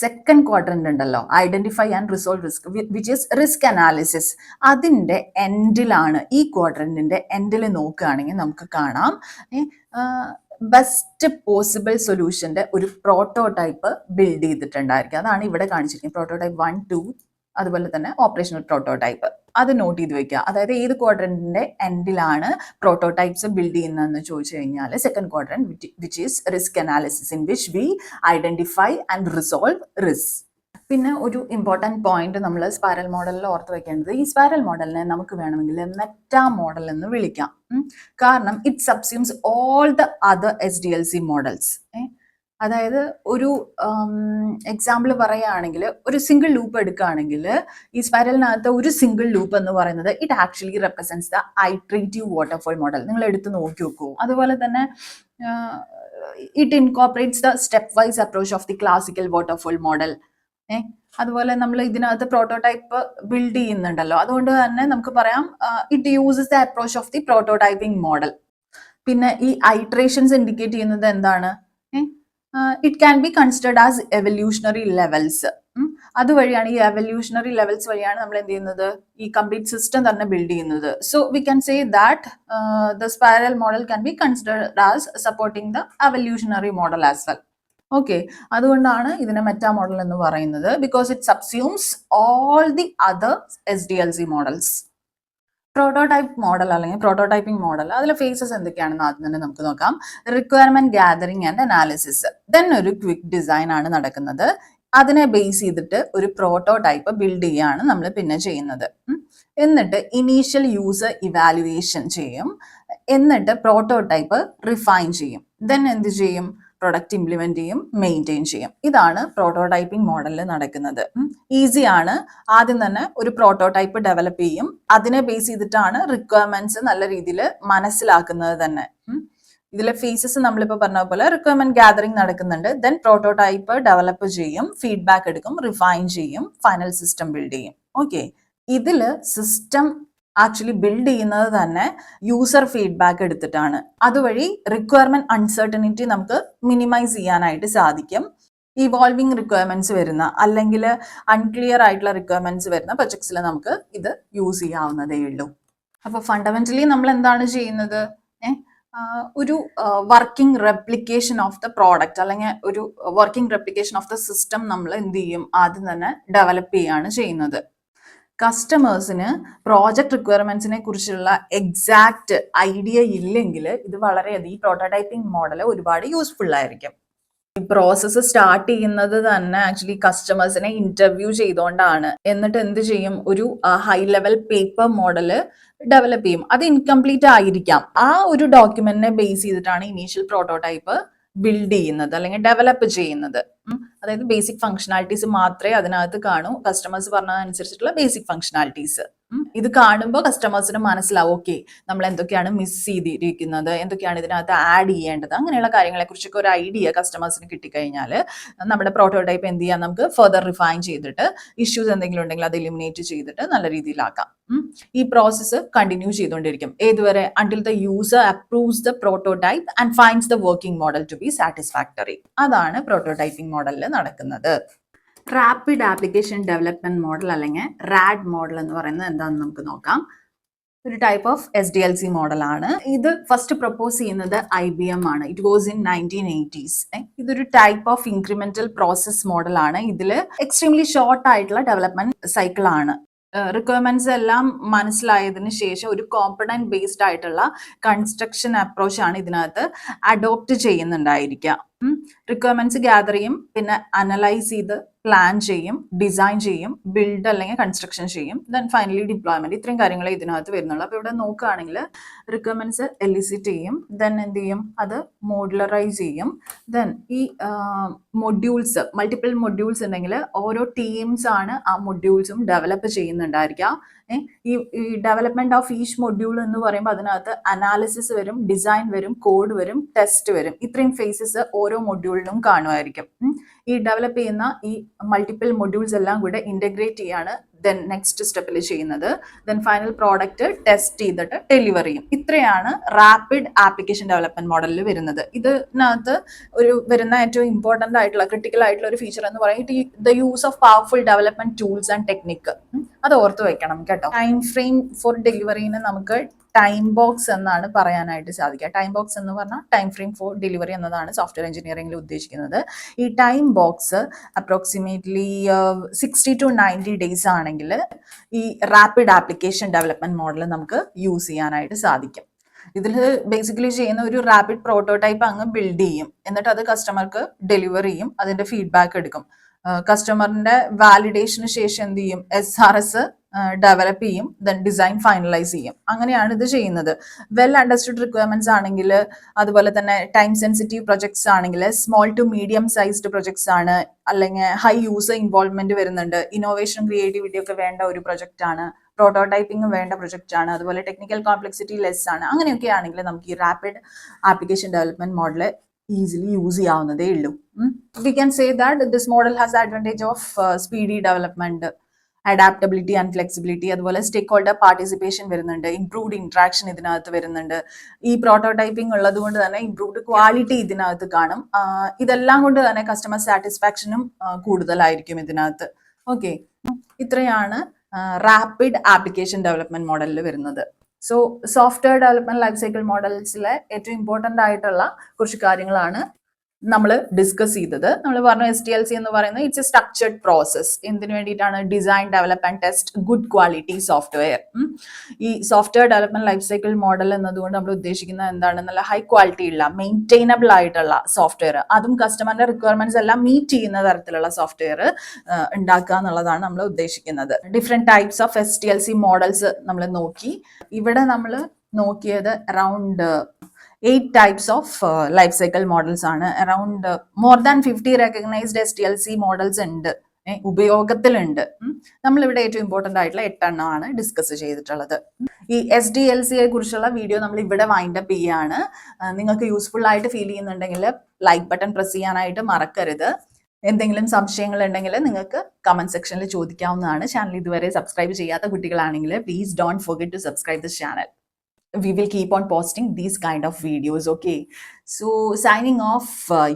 സെക്കൻഡ് ക്വാഡ്രന്റ് ഉണ്ടല്ലോ, identify and resolve risk which is risk analysis, അതിന്റെ എൻഡിലാണ്, ഈ ക്വാഡ്രന്റിന്റെ എൻഡിൽ നോക്കുകയാണെങ്കിൽ നമുക്ക് കാണാം ബെസ്റ്റ് പോസിബിൾ സൊല്യൂഷന്റെ ഒരു പ്രോട്ടോടൈപ്പ് ബിൽഡ് ചെയ്തിട്ടുണ്ടായിരിക്കും. അതാണ് ഇവിടെ കാണിച്ചിരിക്കുന്നത്. പ്രോട്ടോടൈപ്പ് 1, 2, അതുപോലെ തന്നെ ഓപ്പറേഷണൽ പ്രോട്ടോടൈപ്പ്. അത് നോട്ട് ചെയ്ത് വെക്കുക. അതായത് ഏത് ക്വാഡ്രന്റിന്റെ എൻഡിലാണ് പ്രോട്ടോടൈപ്സ് ബിൽഡ് ചെയ്യുന്നതെന്ന് ചോദിച്ചു കഴിഞ്ഞാൽ second quadrant which is risk analysis in which we identify and resolve risk. പിന്നെ ഒരു ഇമ്പോർട്ടൻറ്റ് പോയിന്റ് നമ്മൾ സ്പൈറൽ മോഡലിൽ ഓർത്ത് വെക്കേണ്ടത്, ഈ സ്പൈറൽ മോഡലിനെ നമുക്ക് വേണമെങ്കിൽ മെറ്റാ മോഡൽ എന്ന് വിളിക്കാം. കാരണം it subsumes all the other SDLC models. അതായത് ഒരു എക്സാമ്പിൾ പറയുകയാണെങ്കിൽ ഒരു സിംഗിൾ ലൂപ്പ് എടുക്കുകയാണെങ്കിൽ ഈ സ്പൈറലിനകത്ത് ഒരു സിംഗിൾ ലൂപ്പ് എന്ന് പറയുന്നത് it actually represents the iterative waterfall model. നിങ്ങൾ എടുത്ത് നോക്കി നോക്കൂ. അതുപോലെ തന്നെ it incorporates the step wise approach of the classical waterfall model. അതുപോലെ നമ്മൾ ഇതിനകത്ത് പ്രോട്ടോടൈപ്പ് ബിൽഡ് ചെയ്യുന്നുണ്ടല്ലോ, അതുകൊണ്ട് തന്നെ നമുക്ക് പറയാം it uses the approach of the prototyping model. പിന്നെ ഈ ഐട്രേഷൻസ് ഇൻഡിക്കേറ്റ് ചെയ്യുന്നത് എന്താണ്? It can be considered as evolutionary levels. അതുവഴിയാണ് ഈ എവല്യൂഷണറി ലെവൽസ് വഴിയാണ് നമ്മൾ എന്ത് ചെയ്യുന്നത്, ഈ കംപ്ലീറ്റ് സിസ്റ്റം തന്നെ ബിൽഡ് ചെയ്യുന്നത്. So we can say that the spiral model can be considered as supporting the evolutionary model as well. Okay, അതുകൊണ്ടാണ് ഇതിനെ മെറ്റാ മോഡൽ എന്ന് പറയുന്നത്, because it subsumes all the other SDLC models. Prototype model അല്ലെങ്കിൽ prototyping model, അതിലെ faces എന്തൊക്കെയാണെന്ന് ആദ്യം തന്നെ നമുക്ക് നോക്കാം. Requirement gathering and analysis, then ഒരു ക്വിക്ക് ഡിസൈൻ ആണ് നടക്കുന്നത്. അതിനെ ബേസ് ചെയ്തിട്ട് ഒരു പ്രോട്ടോടൈപ്പ് ബിൽഡ് ചെയ്യുകയാണ് നമ്മൾ പിന്നെ ചെയ്യുന്നത്. എന്നിട്ട് ഇനീഷ്യൽ യൂസർ ഇവാലുവേഷൻ ചെയ്യും, എന്നിട്ട് പ്രോട്ടോടൈപ്പ് റിഫൈൻ ചെയ്യും, ദെൻ എന്ത് ചെയ്യും, പ്രൊഡക്റ്റ് ഇംപ്ലിമെന്റ് ചെയ്യും, മെയിൻറ്റെയിൻ ചെയ്യും. ഇതാണ് പ്രോട്ടോടൈപ്പിംഗ് മോഡലിൽ നടക്കുന്നത്. ഈസിയാണ്. ആദ്യം തന്നെ ഒരു പ്രോട്ടോടൈപ്പ് ഡെവലപ്പ് ചെയ്യും, അതിനെ ബേസ് ചെയ്തിട്ടാണ് റിക്വയർമെന്റ്സ് നല്ല രീതിയിൽ മനസ്സിലാക്കുന്നത് തന്നെ. ഇതിലെ ഫേസസ് നമ്മളിപ്പോൾ പറഞ്ഞ പോലെ റിക്വയർമെന്റ് ഗാദറിംഗ് നടക്കുന്നുണ്ട്, ദെൻ പ്രോട്ടോടൈപ്പ് ഡെവലപ്പ് ചെയ്യും, ഫീഡ്ബാക്ക് എടുക്കും, റിഫൈൻ ചെയ്യും, ഫൈനൽ സിസ്റ്റം ബിൽഡ് ചെയ്യും. ഓക്കെ, ഇതില് സിസ്റ്റം ആക്ച്വലി ബിൽഡ് ചെയ്യുന്നത് തന്നെ യൂസർ ഫീഡ്ബാക്ക് എടുത്തിട്ടാണ്. അതുവഴി റിക്വയർമെന്റ് അൺസർട്ടനിറ്റി നമുക്ക് മിനിമൈസ് ചെയ്യാനായിട്ട് സാധിക്കും. ഇവോൾവിംഗ് റിക്വയർമെന്റ്സ് വരുന്ന അല്ലെങ്കിൽ അൺക്ലിയർ ആയിട്ടുള്ള റിക്വയർമെന്റ്സ് വരുന്ന പ്രൊജക്ട്സിൽ നമുക്ക് ഇത് യൂസ് ചെയ്യാവുന്നതേ ഉള്ളൂ. അപ്പോൾ ഫണ്ടമെന്റലി നമ്മൾ എന്താണ് ചെയ്യുന്നത്, ഒരു working replication of the product അല്ലെങ്കിൽ ഒരു working replication of the system നമ്മൾ എന്ത് ചെയ്യും, ആദ്യം തന്നെ ഡെവലപ്പ് ചെയ്യുകയാണ് ചെയ്യുന്നത്. കസ്റ്റമേഴ്സിന് പ്രോജക്റ്റ് റിക്വയർമെന്റ്സിനെ കുറിച്ചുള്ള എക്സാക്ട് ഐഡിയ ഇല്ലെങ്കിൽ ഇത് വളരെയധികം ഈ പ്രോട്ടോടൈപ്പിംഗ് മോഡൽ ഒരുപാട് യൂസ്ഫുൾ ആയിരിക്കും. ഈ പ്രോസസ്സ് സ്റ്റാർട്ട് ചെയ്യുന്നത് തന്നെ ആക്ച്വലി കസ്റ്റമേഴ്സിനെ ഇന്റർവ്യൂ ചെയ്തുകൊണ്ടാണ്. എന്നിട്ട് എന്ത് ചെയ്യും, ഒരു high level paper model develop ചെയ്യും. അത് ഇൻകംപ്ലീറ്റ് ആയിരിക്കാം. ആ ഒരു ഡോക്യുമെന്റിനെ ബേസ് ചെയ്തിട്ടാണ് ഇനീഷ്യൽ പ്രോട്ടോടൈപ്പ് ബിൽഡ് ചെയ്യുന്നത് അല്ലെങ്കിൽ ഡെവലപ്പ് ചെയ്യുന്നത്. അതായത് ബേസിക് ഫംഗ്ഷനാലിറ്റീസ് മാത്രമേ അതിനകത്ത് കാണൂ, കസ്റ്റമേഴ്സ് പറഞ്ഞതനുസരിച്ചിട്ടുള്ള ബേസിക് ഫംഗ്ഷനാലിറ്റീസ്. ഇത് കാണുമ്പോൾ കസ്റ്റമേഴ്സിന് മനസ്സിലാവും, ഓക്കെ നമ്മൾ എന്തൊക്കെയാണ് മിസ് ചെയ്തിരിക്കുന്നത്, എന്തൊക്കെയാണ് ഇതിനകത്ത് ആഡ് ചെയ്യേണ്ടത്, അങ്ങനെയുള്ള കാര്യങ്ങളെ കുറിച്ചൊക്കെ ഒരു ഐഡിയ കസ്റ്റമേഴ്സിന് കിട്ടിക്കഴിഞ്ഞാൽ നമ്മുടെ പ്രോട്ടോടൈപ്പ് എന്ത് ചെയ്യാം, നമുക്ക് ഫർദർ റിഫൈൻ ചെയ്തിട്ട് ഇഷ്യൂസ് എന്തെങ്കിലും ഉണ്ടെങ്കിൽ അത് എലിമിനേറ്റ് ചെയ്തിട്ട് നല്ല രീതിയിലാക്കാം. ഈ പ്രോസസ്സ് കണ്ടിന്യൂ ചെയ്തുകൊണ്ടിരിക്കും. ഏതുവരെ? Until the user approves the prototype and finds the working model to be satisfactory. അതാണ് പ്രോട്ടോടൈപ്പിംഗ് മോഡലിൽ നടക്കുന്നത്. റാപ്പിഡ് ആപ്ലിക്കേഷൻ ഡെവലപ്മെന്റ് മോഡൽ അല്ലെങ്കിൽ റാഡ് മോഡൽ എന്ന് പറയുന്നത് എന്താണെന്ന് നമുക്ക് നോക്കാം. ഒരു ടൈപ്പ് ഓഫ് SDLC മോഡലാണ്. ഇത് ഫസ്റ്റ് പ്രപ്പോസ് ചെയ്യുന്നത് IBM ആണ്. It was in 1980s. ഇതൊരു ടൈപ്പ് ഓഫ് ഇൻക്രിമെന്റൽ പ്രോസസ് മോഡലാണ്. ഇതിൽ എക്സ്ട്രീംലി ഷോർട്ട് ആയിട്ടുള്ള ഡെവലപ്മെന്റ് സൈക്കിൾ ആണ്. റിക്വയർമെന്റ്സ് എല്ലാം മനസ്സിലായതിനു ശേഷം ഒരു കോമ്പണന്റ് ബേസ്ഡ് ആയിട്ടുള്ള കൺസ്ട്രക്ഷൻ അപ്രോച്ച് ആണ് ഇതിനകത്ത് അഡോപ്റ്റ് ചെയ്യുന്നുണ്ടായിരിക്കുക. റിക്വയർമെന്റ്സ് ഗ്യാദർ ചെയ്യും, പിന്നെ അനലൈസ് ചെയ്ത് പ്ലാൻ ചെയ്യും, ഡിസൈൻ ചെയ്യും, ബിൽഡ് അല്ലെങ്കിൽ കൺസ്ട്രക്ഷൻ ചെയ്യും, ദെൻ ഫൈനലി ഡിപ്ലോയ്മെന്റ്. ഇത്രയും കാര്യങ്ങളെ ഇതിനകത്ത് വരുന്നുള്ളൂ. അപ്പോൾ ഇവിടെ നോക്കുകയാണെങ്കിൽ റിക്വയർമെന്റ്സ് എലിസിറ്റ് ചെയ്യും, ദെൻ എന്ത് ചെയ്യും, അത് മോഡുലറൈസ് ചെയ്യും, ദെൻ ഈ മൊഡ്യൂൾസ് മൾട്ടിപ്പിൾ മൊഡ്യൂൾസ് ഉണ്ടെങ്കിൽ ഓരോ ടീംസ് ആണ് ആ മൊഡ്യൂൾസും ഡെവലപ്പ് ചെയ്യുന്നുണ്ടായിരിക്കുക. ഈ ഡെവലപ്മെന്റ് ഓഫ് ഈച്ച് മൊഡ്യൂൾ എന്ന് പറയുമ്പോൾ അതിനകത്ത് അനാലിസിസ് വരും, ഡിസൈൻ വരും, കോഡ് വരും, ടെസ്റ്റ് വരും. ഇത്രയും ഫേസസ് ഓരോ മൊഡ്യൂളിലും കാണുമായിരിക്കും. ഈ ഡെവലപ്പ് ചെയ്യുന്ന ഈ മൾട്ടിപ്പിൾ മൊഡ്യൂൾസ് എല്ലാം കൂടെ ഇന്റഗ്രേറ്റ് ചെയ്യാണ് ദെൻ നെക്സ്റ്റ് സ്റ്റെപ്പിൽ ചെയ്യുന്നത്. ദെൻ ഫൈനൽ പ്രോഡക്റ്റ് ടെസ്റ്റ് ചെയ്തിട്ട് ഡെലിവർ ചെയ്യും. ഇത്രയാണ് റാപ്പിഡ് ആപ്ലിക്കേഷൻ ഡെവലപ്മെന്റ് മോഡലിൽ വരുന്നത്. ഇതിനകത്ത് ഒരു വരുന്ന ഏറ്റവും ഇമ്പോർട്ടന്റ് ആയിട്ടുള്ള ക്രിട്ടിക്കൽ ആയിട്ടുള്ള ഒരു ഫീച്ചർ എന്ന് പറയുന്നത് the use of powerful development tools and technique. അത് ഓർത്ത് വെക്കണം കേട്ടോ. ടൈം ഫ്രെയിം ഫോർ ഡെലിവറിന് നമുക്ക് ടൈം ബോക്സ് എന്നാണ് പറയാനായിട്ട് സാധിക്കുക. ടൈം ബോക്സ് എന്ന് പറഞ്ഞാൽ ടൈം ഫ്രെയിം ഫോർ ഡെലിവറി എന്നതാണ് സോഫ്റ്റ്വെയർ എഞ്ചിനീയറിംഗിൽ ഉദ്ദേശിക്കുന്നത്. ഈ time box approximately 60 to 90 days ആണെങ്കിൽ ഈ റാപ്പിഡ് ആപ്ലിക്കേഷൻ ഡെവലപ്മെന്റ് മോഡൽ നമുക്ക് യൂസ് ചെയ്യാനായിട്ട് സാധിക്കും. ഇതിൽ ബേസിക്കലി ചെയ്യുന്ന ഒരു റാപ്പിഡ് പ്രോട്ടോടൈപ്പ് അങ്ങ് ബിൽഡ് ചെയ്യും, എന്നിട്ട് അത് കസ്റ്റമർക്ക് ഡെലിവർ ചെയ്യും, അതിന്റെ ഫീഡ്ബാക്ക് എടുക്കും. കസ്റ്റമറിന്റെ വാലിഡേഷന് ശേഷം എന്ത് ചെയ്യും, SRS ഡെവലപ്പ് ചെയ്യും, ദെൻ ഡിസൈൻ ഫൈനലൈസ് ചെയ്യും. അങ്ങനെയാണ് ഇത് ചെയ്യുന്നത്. വെൽ അണ്ടർസ്റ്റുഡ് റിക്വയർമെന്റ്സ് ആണെങ്കിൽ, അതുപോലെ തന്നെ ടൈം സെൻസിറ്റീവ് പ്രൊജക്ട്സ് ആണെങ്കിൽ, small to medium sized projects ആണ്, അല്ലെങ്കിൽ ഹൈ യൂസർ ഇൻവോൾവ്മെന്റ് വരുന്നുണ്ട്, ഇന്നോവേഷൻ ക്രിയേറ്റിവിറ്റി ഒക്കെ വേണ്ട ഒരു പ്രൊജക്റ്റ് ആണ്, പ്രോട്ടോടൈപ്പിംഗ് വേണ്ട പ്രൊജക്റ്റ് ആണ്, അതുപോലെ ടെക്നിക്കൽ കോംപ്ലക്സിറ്റി ലെസ് ആണ്. അങ്ങനെയൊക്കെ ആണെങ്കിൽ നമുക്ക് ഈ rapid application development model easily use ചെയ്യാവുന്നതേ ഉള്ളൂ. V can say that this model has advantage of speedy development, adaptability and flexibility, അതുപോലെ സ്റ്റേക്ക് ഹോൾഡർ പാർട്ടിസിപ്പേഷൻ വരുന്നുണ്ട്, ഇംപ്രൂവ്ഡ് ഇന്ററാക്ഷൻ ഇതിനകത്ത് വരുന്നുണ്ട്. ഈ പ്രോട്ടോടൈപ്പിംഗ് ഉള്ളത് കൊണ്ട് തന്നെ ഇംപ്രൂവ്ഡ് ക്വാളിറ്റി ഇതിനകത്ത് കാണും. ഇതെല്ലാം കൊണ്ട് തന്നെ കസ്റ്റമർ സാറ്റിസ്ഫാക്ഷനും കൂടുതലായിരിക്കും ഇതിനകത്ത്. ഓക്കെ, ഇത്രയാണ് റാപ്പിഡ് ആപ്ലിക്കേഷൻ ഡെവലപ്മെന്റ് മോഡലിൽ വരുന്നത്. So software development life cycle മോഡൽസിലെ ഏറ്റവും ഇമ്പോർട്ടൻ്റ് ആയിട്ടുള്ള കുറച്ച് കാര്യങ്ങളാണ് നമ്മൾ ഡിസ്കസ് ചെയ്തത്. നമ്മൾ പറഞ്ഞു SDLC എന്ന് പറയുന്നത് ഇറ്റ്സ് എ സ്ട്രക്ചർഡ് പ്രോസസ്. എന്തിനു വേണ്ടിയിട്ടാണ്? Design, develop and test good quality software. ഈ software development life cycle model എന്നതുകൊണ്ട് നമ്മൾ ഉദ്ദേശിക്കുന്നത് എന്താണ്? നല്ല ഹൈ ക്വാളിറ്റി ഉള്ള മെയിൻറ്റൈനബിൾ ആയിട്ടുള്ള സോഫ്റ്റ്വെയർ, അതും കസ്റ്റമറിന്റെ റിക്വയർമെന്റ്സ് എല്ലാം മീറ്റ് ചെയ്യുന്ന തരത്തിലുള്ള സോഫ്റ്റ്വെയർ ഉണ്ടാക്കുക എന്നുള്ളതാണ് നമ്മൾ ഉദ്ദേശിക്കുന്നത്. Different types of SDLC models നമ്മൾ നോക്കി. ഇവിടെ നമ്മൾ നോക്കിയത് around 8 types of life cycle models ആണ്. Around more than 50 recognized SDLC models ഉണ്ട്, ഉപയോഗത്തിലുണ്ട്. നമ്മളിവിടെ ഏറ്റവും ഇമ്പോർട്ടൻ്റ് ആയിട്ടുള്ള 8 എണ്ണമാണ് ഡിസ്കസ് ചെയ്തിട്ടുള്ളത്. ഈ SDLCയെ കുറിച്ചുള്ള വീഡിയോ നമ്മൾ ഇവിടെ വൈൻഡ് അപ്പ് ചെയ്യാണ്. നിങ്ങൾക്ക് യൂസ്ഫുൾ ആയിട്ട് ഫീൽ ചെയ്യുന്നുണ്ടെങ്കിൽ ലൈക്ക് ബട്ടൺ പ്രസ് ചെയ്യാനായിട്ട് മറക്കരുത്. എന്തെങ്കിലും സംശയങ്ങൾ ഉണ്ടെങ്കിൽ നിങ്ങൾക്ക് കമന്റ് സെക്ഷനിൽ ചോദിക്കാവുന്നതാണ്. ചാനൽ ഇതുവരെ സബ്സ്ക്രൈബ് ചെയ്യാത്ത കുട്ടികളാണെങ്കിൽ please don't forget to subscribe this channel. We will keep on posting these kind of videos. Okay, so signing off,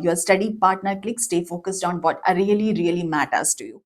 your study partner. Click, stay focused on what really matters to you.